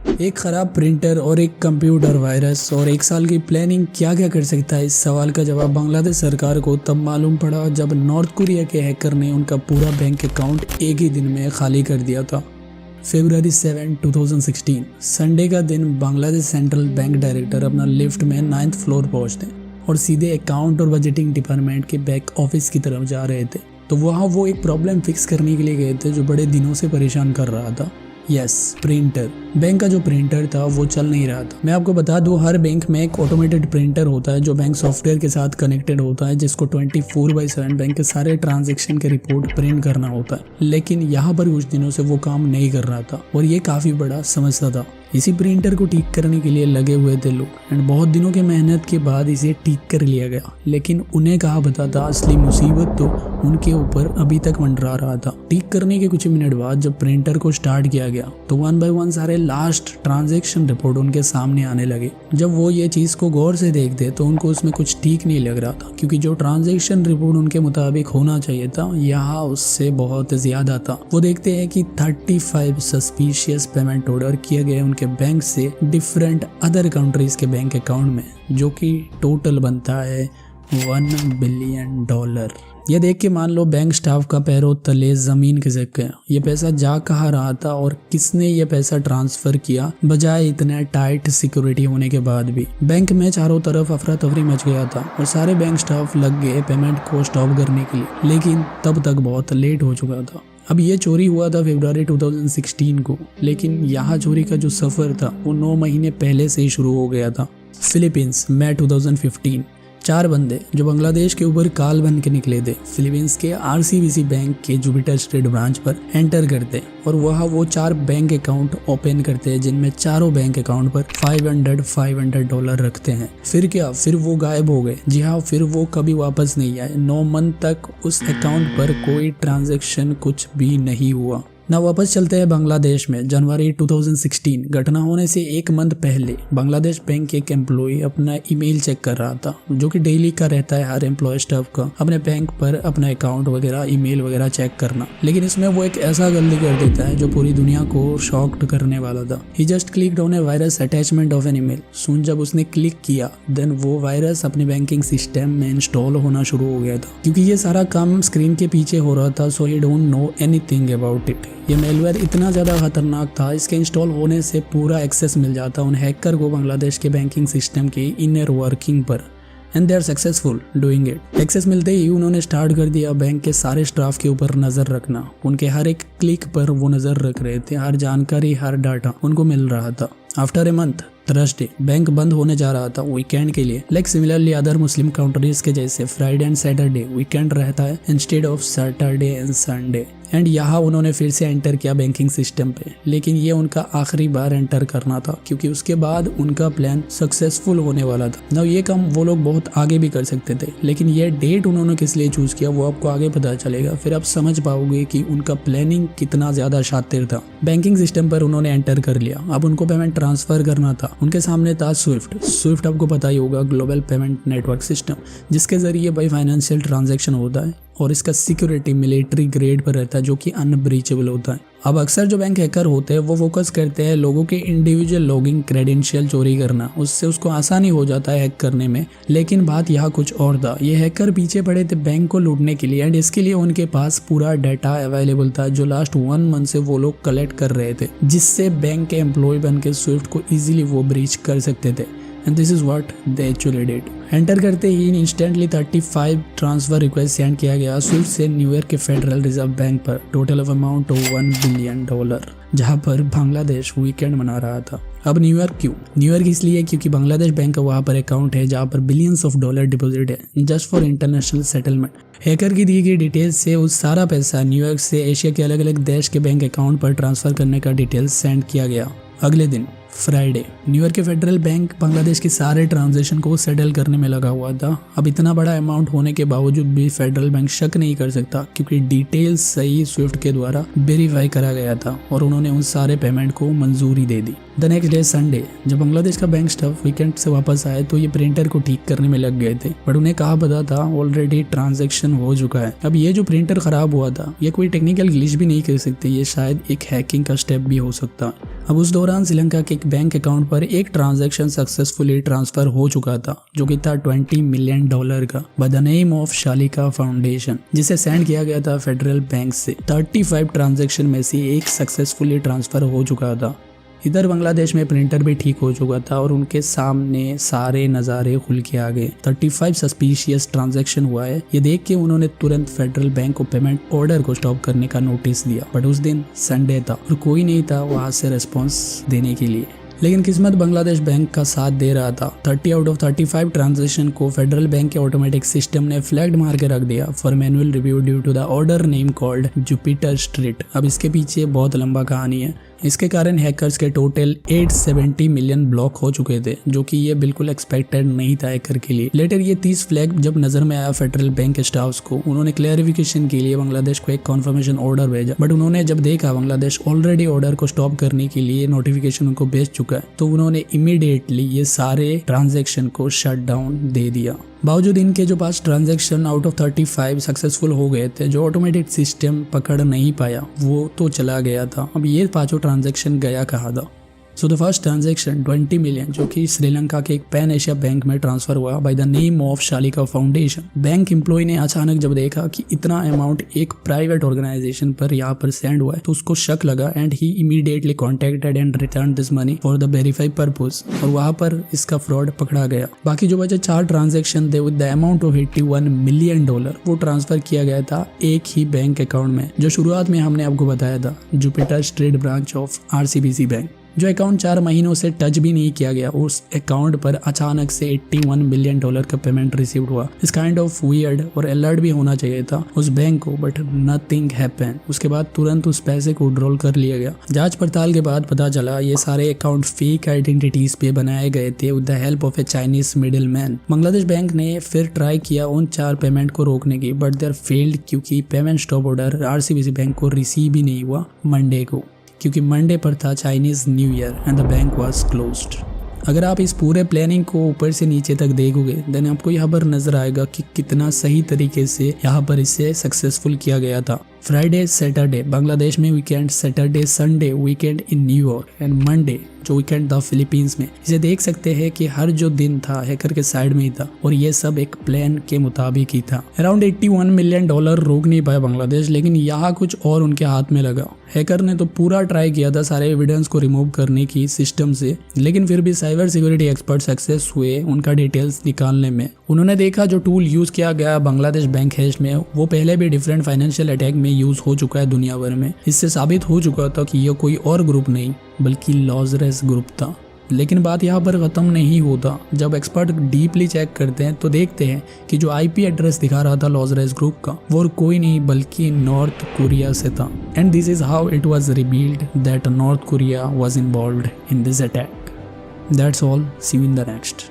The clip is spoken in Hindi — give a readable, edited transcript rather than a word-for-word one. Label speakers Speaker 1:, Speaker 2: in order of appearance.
Speaker 1: एक खराब प्रिंटर और एक कंप्यूटर वायरस और एक साल की प्लानिंग क्या क्या कर सकता है, इस सवाल का जवाब बांग्लादेश सरकार को तब मालूम पड़ा जब नॉर्थ कोरिया के हैकर ने उनका पूरा बैंक अकाउंट एक ही दिन में खाली कर दिया था। February 7, 2016 संडे का दिन बांग्लादेश सेंट्रल बैंक डायरेक्टर अपना लिफ्ट में 9th फ्लोर पहुंचते और सीधे अकाउंट और बजटिंग डिपार्टमेंट के बैक ऑफिस की तरफ जा रहे थे। तो वहाँ वो एक प्रॉब्लम फिक्स करने के लिए गए थे जो बड़े दिनों से परेशान कर रहा था। Yes, printer. बैंक का जो प्रिंटर था वो चल नहीं रहा था। मैं आपको बता दूं, हर बैंक में एक ऑटोमेटेड प्रिंटर होता है जो बैंक सॉफ्टवेयर के साथ कनेक्टेड होता है, जिसको 24/7 बैंक के सारे ट्रांजैक्शन के रिपोर्ट प्रिंट करना होता है। लेकिन यहाँ पर कुछ दिनों से वो काम नहीं कर रहा था और ये काफी बड़ा समस्या था। इसी प्रिंटर को ठीक करने के लिए लगे हुए थे लोग एंड बहुत दिनों की मेहनत के बाद इसे ठीक कर लिया गया। लेकिन उन्हें कहा पता था असली मुसीबत तो उनके ऊपर अभी तक मंडरा रहा था। ठीक करने के कुछ मिनट बाद जब प्रिंटर को स्टार्ट किया गया तो 1 by 1 सारे लास्ट ट्रांजैक्शन रिपोर्ट उनके सामने आने लगे। जब वो ये चीज को गौर से देखते तो उनको उसमें कुछ ठीक नहीं लग रहा था, क्योंकि जो ट्रांजैक्शन रिपोर्ट उनके मुताबिक होना चाहिए था यहाँ उससे बहुत ज्यादा था। वो देखते हैं कि 35 सस्पिशियस पेमेंट ऑर्डर किए गए उनके बैंक से डिफरेंट अदर कंट्रीज के बैंक अकाउंट में, जो कि टोटल बनता है $1 बिलियन। ये देख के मान लो बैंक स्टाफ का पैरों तले जमीन खिसक गया। ये पैसा जा कहाँ रहा था और किसने ये पैसा ट्रांसफर किया, बजाय इतने टाइट सिक्योरिटी होने के बाद भी। बैंक में चारों तरफ अफरा तफरी मच गया था और सारे बैंक स्टाफ लग गए पेमेंट को स्टॉप करने के लिए, लेकिन तब तक बहुत लेट हो चुका था। अब ये चोरी हुआ था फरवरी 2016 को, लेकिन यहाँ चोरी का जो सफर था वो 9 महीने पहले से ही शुरू हो गया था। फिलीपींस, मई 2015 4 बंदे जो बांग्लादेश के ऊपर काल बन के निकले थे फिलीपींस के RCBC बैंक के जुपिटर स्ट्रीट ब्रांच पर एंटर करते और वहाँ वो 4 बैंक अकाउंट ओपन करते हैं, जिनमें चारों बैंक अकाउंट पर $500 रखते हैं। फिर क्या, फिर वो गायब हो गए। जी हाँ, फिर वो कभी वापस नहीं आए। 9 मंथ तक उस अकाउंट पर कोई ट्रांजेक्शन कुछ भी नहीं हुआ। ना वापस चलते हैं बांग्लादेश में। जनवरी 2016 घटना होने से 1 मंथ पहले बांग्लादेश बैंक के एक एम्प्लॉय अपना ईमेल चेक कर रहा था, जो कि डेली का रहता है हर एम्प्लॉय स्टाफ का, अपने बैंक पर अपना अकाउंट वगैरह ईमेल वगैरह चेक करना। लेकिन इसमें वो एक ऐसा गलती कर देता है जो पूरी दुनिया को शॉक्ड करने वाला था। He just clicked on a virus attachment of an email. सुन जब उसने क्लिक किया देन वो वायरस अपने बैंकिंग सिस्टम में इंस्टॉल होना शुरू हो गया था। क्योंकि ये सारा काम स्क्रीन के पीछे हो रहा था, so he don't know anything about it. ये मेलवेयर इतना ज़्यादा खतरनाक था, इसके इंस्टॉल होने से पूरा एक्सेस मिल जाता उन हैकर को बांग्लादेश के बैंकिंग सिस्टम की इनर वर्किंग पर, and they are successful doing it. Access मिलते ही उन्होंने स्टार्ट कर दिया बैंक के सारे स्टाफ के ऊपर नज़र रखना। उनके हर एक क्लिक पर वो नज़र रख रहे थे, हर जानकारी हर डाटा उनको मिल रहा था। After a month Thursday bank बंद होने जा रहा था वीकेंड के लिए। Like similarly other Muslim countries के जैसे फ्राइडे एंड सैटरडे वीकेंड रहता है instead of Saturday and Sunday. And यहाँ उन्होंने फिर से एंटर किया बैंकिंग सिस्टम पे, लेकिन ये उनका आखिरी बार एंटर करना था, क्योंकि उसके बाद उनका प्लान सक्सेसफुल होने वाला था। ना ये काम वो लोग बहुत आगे भी कर सकते थे, लेकिन ये डेट उन्होंने किस लिए चूज किया वो आपको आगे पता चलेगा। फिर आप समझ पाओगे कि उनका प्लानिंग कितना ज्यादा शातिर था। बैंकिंग सिस्टम पर उन्होंने एंटर कर लिया। अब उनको पेमेंट ट्रांसफर करना था। उनके सामने था स्विफ्ट आपको पता ही होगा, ग्लोबल पेमेंट नेटवर्क सिस्टम, जिसके जरिए भाई फाइनेंशियल ट्रांजैक्शन होता है और इसका सिक्योरिटी मिलिट्री ग्रेड पर रहता है, जो कि अनब्रीचेबल होता है। अब अक्सर जो बैंक हैकर होते हैं वो फोकस करते हैं लोगों के इंडिविजुअल लॉगिन क्रेडेंशियल चोरी करना, उससे उसको आसानी हो जाता है हैक करने में। लेकिन बात यहाँ कुछ और था। ये हैकर पीछे पड़े थे बैंक को लूटने के लिए, एंड इसके लिए उनके पास पूरा डाटा अवेलेबल था जो लास्ट 1 मंथ से वो लोग कलेक्ट कर रहे थे, जिससे बैंक के एम्प्लॉय बन के स्विफ्ट को इजीली वो ब्रीच कर सकते थे। And this is what they actually did. Enter करते ही इंस्टेंटली 35 ट्रांसफर रिक्वेस्ट सेंड किया गया स्विफ्ट से न्यूयॉर्क के फेडरल रिजर्व बैंक पर, total of amount of $1 billion, जहां पर बांग्लादेश वीकेंड मना रहा था। अब न्यूयॉर्क क्यों? न्यूयॉर्क इसलिए क्योंकि बांग्लादेश बैंक का वहां पर अकाउंट है जहां पर बिलियंस ऑफ डॉलर डिपॉजिट है just for international settlement. Hacker की दी गई डिटेल्स से उस सारा पैसा न्यूयॉर्क से एशिया के अलग अलग देश के बैंक अकाउंट पर ट्रांसफर करने का डिटेल्स सेंड किया गया। अगले दिन फ्राइडे न्यूयॉर्क के फेडरल बैंक बांग्लादेश के सारे ट्रांजैक्शन को सेटल करने में लगा हुआ था। अब इतना बड़ा अमाउंट होने के बावजूद भी फेडरल बैंक शक नहीं कर सकता क्योंकि डिटेल्स सही स्विफ्ट के द्वारा वेरीफाई करा गया था और उन्होंने उन सारे पेमेंट को मंजूरी दे दी। द नेक्स्ट डे संडे जब बांग्लादेश का बैंक स्टाफ वीकेंड से वापस आए तो ये प्रिंटर को ठीक करने में लग गए थे, बट उन्हें कहा पता था ऑलरेडी ट्रांजैक्शन हो चुका है। अब ये जो प्रिंटर खराब हुआ था ये कोई टेक्निकल ग्लिच भी नहीं कर सकते, ये शायद एक हैकिंग का स्टेप भी हो सकता। अब उस दौरान श्रीलंका के एक बैंक अकाउंट पर एक ट्रांजैक्शन सक्सेसफुली ट्रांसफर हो चुका था जो कि था $20 मिलियन का bye the name of Shalika foundation, जिसे सेंड किया गया था फेडरल बैंक से। 35 ट्रांजैक्शन में से एक सक्सेसफुली ट्रांसफर हो चुका था। इधर बांग्लादेश में प्रिंटर भी ठीक हो चुका था और उनके सामने सारे नज़ारे खुल के आ गए। 35 सस्पिशियस ट्रांजैक्शन हुआ है, ये देख के उन्होंने तुरंत फेडरल बैंक को पेमेंट ऑर्डर को स्टॉप करने का नोटिस दिया, बट उस दिन संडे था और कोई नहीं था वहां से रिस्पॉन्स देने के लिए। लेकिन किस्मत बांग्लादेश बैंक का साथ दे रहा था। 30 आउट ऑफ 35 ट्रांजैक्शन को फेडरल बैंक के ऑटोमेटिक सिस्टम ने फ्लैग्ड मार के रख दिया for manual review due to the order name called Jupiter street. अब इसके पीछे बहुत लंबा कहानी है। इसके कारण हैकर्स के टोटल 870 मिलियन ब्लॉक हो चुके थे, जो कि ये बिल्कुल एक्सपेक्टेड नहीं था हैकर के लिए। लेटर ये 30 फ्लैग जब नजर में आया फेडरल बैंक के स्टाफ्स को, उन्होंने क्लैरिफिकेशन के लिए बांग्लादेश को एक कॉन्फर्मेशन ऑर्डर भेजा, बट उन्होंने जब देखा बांग्लादेश ऑलरेडी ऑर्डर को स्टॉप करने के लिए नोटिफिकेशन उनको भेज चुका है, तो उन्होंने इमीडिएटली ये सारे ट्रांजेक्शन को शट डाउन दे दिया। बावजूद इनके जो 5 ट्रांजैक्शन आउट ऑफ 35 सक्सेसफुल हो गए थे, जो ऑटोमेटिक सिस्टम पकड़ नहीं पाया वो तो चला गया था। अब ये 5 ट्रांजैक्शन गया कहाँ था? So the first transaction 20 million जो कि श्रीलंका के एक पैन एशिया बैंक में ट्रांसफर हुआ by the name of Shalika foundation. Bank employee ने अचानक जब देखा कि इतना अमाउंट एक प्राइवेट ऑर्गेनाइजेशन पर यहाँ पर सेंड हुआ है तो उसको शक लगा and he immediately contacted and return this money for the verify purpose, और वहां पर इसका फ्रॉड पकड़ा गया। बाकी जो बचे 4 ट्रांजेक्शन थे with the amount of $81 million वो ट्रांसफर किया गया था एक ही बैंक अकाउंट में, जो शुरुआत में हमने आपको बताया था, Jupiter street branch of RCBC bank. जो अकाउंट 4 महीनों से टच भी नहीं किया गया, उस अकाउंट पर अचानक से $81 मिलियन का पेमेंट रिसीव हुआ। इस काइंड ऑफ वियर्ड और अलर्ट भी होना चाहिए था उस बैंक को, बट नथिंग हैपन। उसके बाद तुरंत उस पैसे को विड्रॉल कर लिया गया। जांच पड़ताल के बाद पता चला ये सारे अकाउंट फेक आइडेंटिटीज पे बनाए गए थे with the help of A Chinese middle man. Bangladesh bank ने फिर ट्राई किया उन 4 पेमेंट को रोकने की, बट देयर फेल्ड क्योंकि payment stop order RCBC bank को रिसीव ही नहीं हुआ मंडे को, क्योंकि मंडे पर था Chinese new year and the bank was closed. अगर आप इस पूरे प्लानिंग को ऊपर से नीचे तक देखोगे देन आपको यहाँ पर नजर आएगा कि कितना सही तरीके से यहाँ पर इसे सक्सेसफुल किया गया था। फ्राइडे सैटरडे बांग्लादेश में weekend, Saturday Sunday weekend in New York and Monday जो वीकेंड था फिलीपींस में। इसे देख सकते हैं कि हर जो दिन था हैकर के साइड में ही था और ये सब एक प्लान के मुताबिक ही था। अराउंड $81 मिलियन रोक नहीं पाया बांग्लादेश, लेकिन यहाँ कुछ और उनके हाथ में लगा। हैकर ने तो पूरा ट्राई किया था सारे एविडेंस को रिमूव करने की सिस्टम से, लेकिन फिर भी साइबर सिक्योरिटी एक्सपर्ट सक्सेस हुए उनका डिटेल्स निकालने में। उन्होंने देखा जो टूल यूज किया गया बांग्लादेश बैंक हैश में वो पहले भी डिफरेंट फाइनेंशियल अटैक में यूज हो चुका है दुनिया भर में। इससे साबित हो चुका था कि यह कोई और ग्रुप नहीं बल्कि लॉजरस ग्रुप था। लेकिन बात यहाँ पर खत्म नहीं होता। जब एक्सपर्ट डीपली चेक करते हैं तो देखते हैं कि जो IP एड्रेस दिखा रहा था लॉजरस ग्रुप का वो और कोई नहीं बल्कि नॉर्थ कोरिया से था। And this is how it was revealed that North Korea was involved in this attack. That's all, see you in the next.